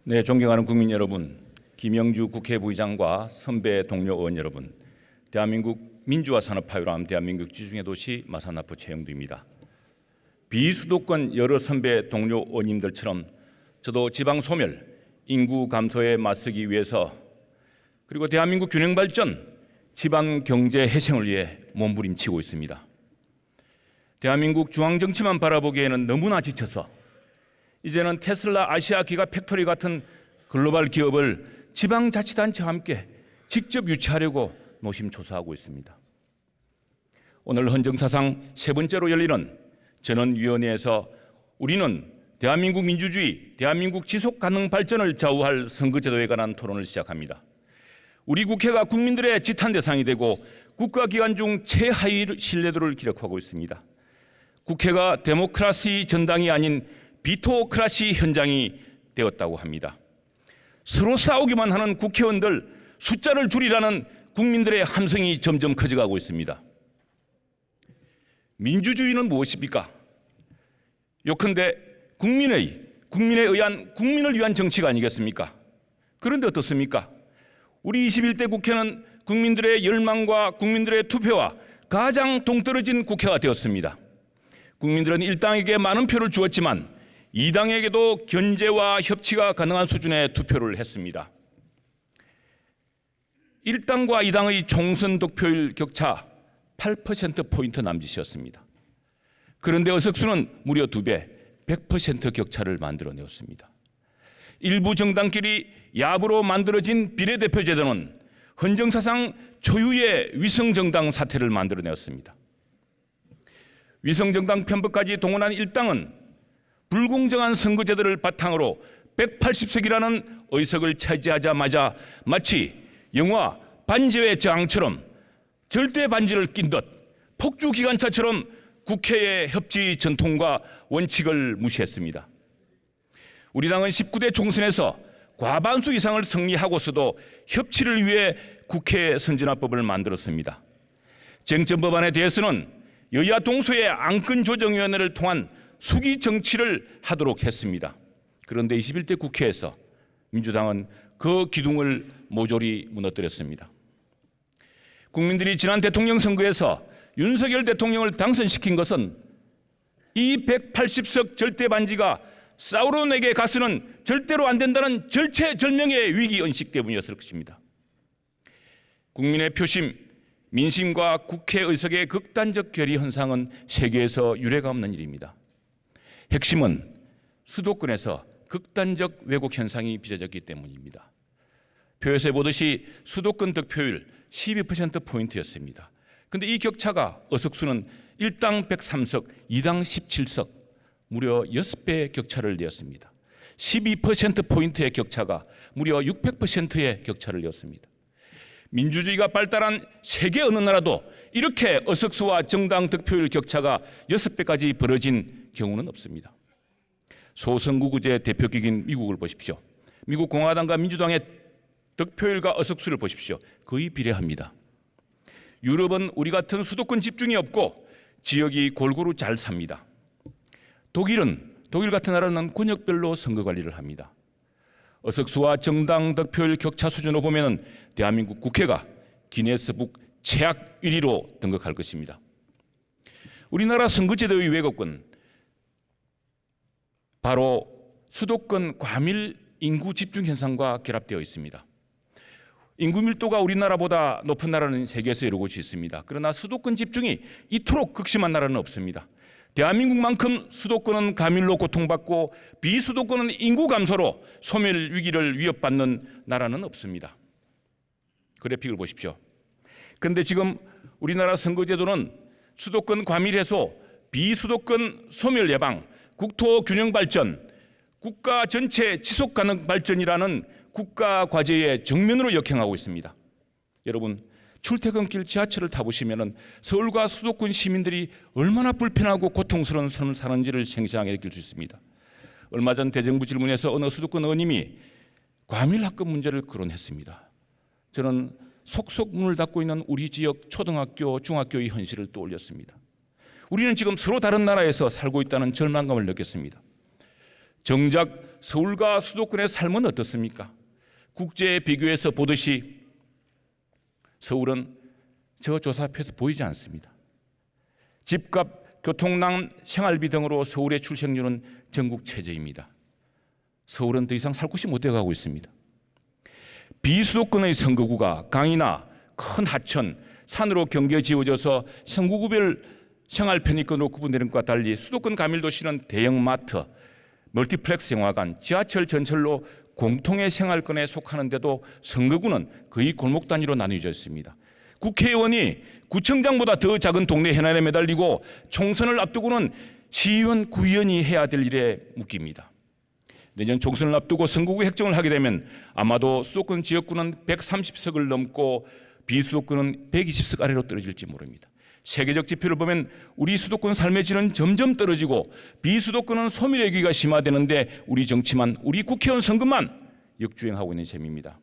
네, 존경하는 국민 여러분, 김영주 국회 부의장과 선배 동료 의원 여러분, 대한민국 민주화 산업 파열함 대한민국 지중해 도시 마산나포 최영두입니다. 비수도권 여러 선배 동료 의원님들처럼 저도 지방 소멸, 인구 감소에 맞서기 위해서 그리고 대한민국 균형 발전, 지방 경제 회생을 위해 몸부림치고 있습니다. 대한민국 중앙 정치만 바라보기에는 너무나 지쳐서 이제는 테슬라 아시아 기가 팩토리 같은 글로벌 기업을 지방자치단체와 함께 직접 유치하려고 노심초사하고 있습니다. 오늘 헌정사상 세 번째로 열리는 전원위원회에서 우리는 대한민국 민주주의, 대한민국 지속가능 발전을 좌우할 선거제도에 관한 토론을 시작합니다. 우리 국회가 국민들의 지탄 대상이 되고 국가기관 중 최하위 신뢰도를 기록하고 있습니다. 국회가 데모크라시 전당이 아닌 비토크라시 현장이 되었다고 합니다. 서로 싸우기만 하는 국회의원들 숫자를 줄이라는 국민들의 함성이 점점 커져가고 있습니다. 민주주의는 무엇입니까? 요컨대 국민에 의한 국민을 위한 정치가 아니겠습니까? 그런데 어떻습니까? 우리 21대 국회는 국민들의 열망과 국민들의 투표와 가장 동떨어진 국회가 되었습니다. 국민들은 1당에게 많은 표를 주었지만 2당에게도 견제와 협치가 가능한 수준의 투표를 했습니다. 1당과 2당의 총선 득표율 격차 8%포인트 남짓이었습니다. 그런데 의석수는 무려 2배, 100% 격차를 만들어내었습니다. 일부 정당끼리 야부로 만들어진 비례대표 제도는 헌정사상 초유의 위성정당 사태를 만들어내었습니다. 위성정당 편법까지 동원한 1당은 불공정한 선거제도를 바탕으로 180석이라는 의석을 차지하자마자 마치 영화 반지의 제왕처럼 절대 반지를 낀 듯 폭주기관차처럼 국회의 협치 전통과 원칙을 무시했습니다. 우리 당은 19대 총선에서 과반수 이상을 승리하고서도 협치를 위해 국회 선진화법을 만들었습니다. 쟁점 법안에 대해서는 여야 동서의 안건조정위원회를 통한 수기 정치를 하도록 했습니다. 그런데 21대 국회에서 민주당은 그 기둥을 모조리 무너뜨렸습니다. 국민들이 지난 대통령 선거에서 윤석열 대통령을 당선시킨 것은 이 180석 절대 반지가 사우론에게 가서는 절대로 안 된다는 절체절명의 위기의식 때문이었을 것입니다. 국민의 표심, 민심과 국회 의석의 극단적 결의 현상은 세계에서 유례가 없는 일입니다. 핵심은 수도권에서 극단적 왜곡 현상이 빚어졌기 때문입니다. 표에서 보듯이 수도권 득표율 12%포인트였습니다. 그런데 이 격차가 의석수는 1당 103석, 2당 17석, 무려 6배의 격차를 내었습니다. 12%포인트의 격차가 무려 600%의 격차를 내었습니다. 민주주의가 발달한 세계 어느 나라도 이렇게 의석수와 정당 득표율 격차가 6배까지 벌어진 경우는 없습니다. 소선거구제 대표국인 미국을 보십시오. 미국 공화당과 민주당의 득표율과 의석수를 보십시오. 거의 비례합니다. 유럽은 우리 같은 수도권 집중이 없고 지역이 골고루 잘 삽니다. 독일 같은 나라는 권역별로 선거 관리를 합니다. 의석수와 정당 득표율 격차 수준으로 보면 대한민국 국회가 기네스북 최악 1위로 등극할 것입니다. 우리나라 선거제도의 왜곡은 바로 수도권 과밀 인구 집중 현상과 결합되어 있습니다. 인구 밀도가 우리나라보다 높은 나라는 세계에서 여러 곳이 있습니다. 그러나 수도권 집중이 이토록 극심한 나라는 없습니다. 대한민국만큼 수도권은 가밀로 고통받고 비수도권은 인구 감소로 소멸 위기를 위협받는 나라는 없습니다. 그래픽을 보십시오. 그런데 지금 우리나라 선거제도는 수도권 과밀 해소, 비수도권 소멸 예방, 국토 균형 발전, 국가 전체 지속 가능 발전이라는 국가 과제에 정면으로 역행하고 있습니다. 여러분, 출퇴근길 지하철을 타보시면 서울과 수도권 시민들이 얼마나 불편하고 고통스러운 삶을 사는지를 생생하게 느낄 수 있습니다. 얼마 전 대정부 질문에서 어느 수도권 의원님이 과밀 학급 문제를 거론했습니다. 저는 속속 문을 닫고 있는 우리 지역 초등학교, 중학교의 현실을 떠올렸습니다. 우리는 지금 서로 다른 나라에서 살고 있다는 절망감을 느꼈습니다. 정작 서울과 수도권의 삶은 어떻습니까? 국제에 비교해서 보듯이 서울은 저 조사표에서 보이지 않습니다. 집값, 교통난, 생활비 등으로 서울의 출생률은 전국 최저입니다. 서울은 더 이상 살 곳이 못 되어가고 있습니다. 비수도권의 선거구가 강이나 큰 하천, 산으로 경계가 지어져서 선거구별 생활 편의권으로 구분되는 것과 달리 수도권 가밀도시는 대형마트, 멀티플렉스 영화관, 지하철 전철로 공통의 생활권에 속하는데도 선거구는 거의 골목 단위로 나뉘어져 있습니다. 국회의원이 구청장보다 더 작은 동네 현안에 매달리고 총선을 앞두고는 시의원, 구의원이 해야 될 일에 묶입니다. 내년 총선을 앞두고 선거구 획정을 하게 되면 아마도 수도권 지역구는 130석을 넘고 비수도권은 120석 아래로 떨어질지 모릅니다. 세계적 지표를 보면 우리 수도권 삶의 질은 점점 떨어지고 비수도권은 소멸위기가 심화되는데 우리 정치만, 우리 국회의원 선거만 역주행하고 있는 셈입니다.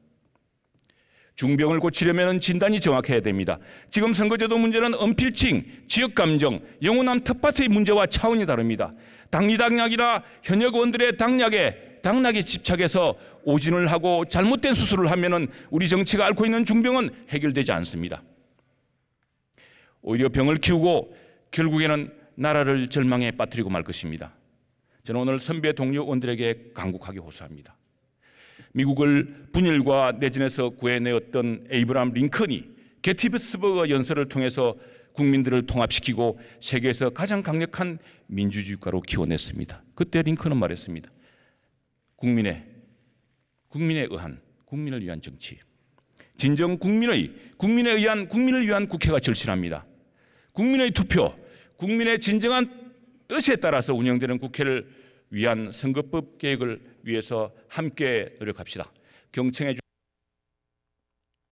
중병을 고치려면 진단이 정확해야 됩니다. 지금 선거제도 문제는 언필칭, 지역감정, 영호남 텃밭의 문제와 차원이 다릅니다. 당리당약이나 현역 의원들의 당락에 집착해서 오진을 하고 잘못된 수술을 하면 우리 정치가 앓고 있는 중병은 해결되지 않습니다. 오히려 병을 키우고 결국에는 나라를 절망에 빠뜨리고 말 것입니다. 저는 오늘 선배 동료 의원들에게 강국하게 호소합니다. 미국을 분열과 내전에서 구해내었던 에이브라함 링컨이 게티스버그 연설을 통해서 국민들을 통합시키고 세계에서 가장 강력한 민주주의 국가로 키워냈습니다. 그때 링컨은 말했습니다. 국민에 의한, 국민을 위한 정치. 진정 국민을 위한 국회가 절실합니다. 국민의 투표, 국민의 진정한 뜻에 따라서 운영되는 국회를 위한 선거법 개혁을 위해서 함께 노력합시다. 경청해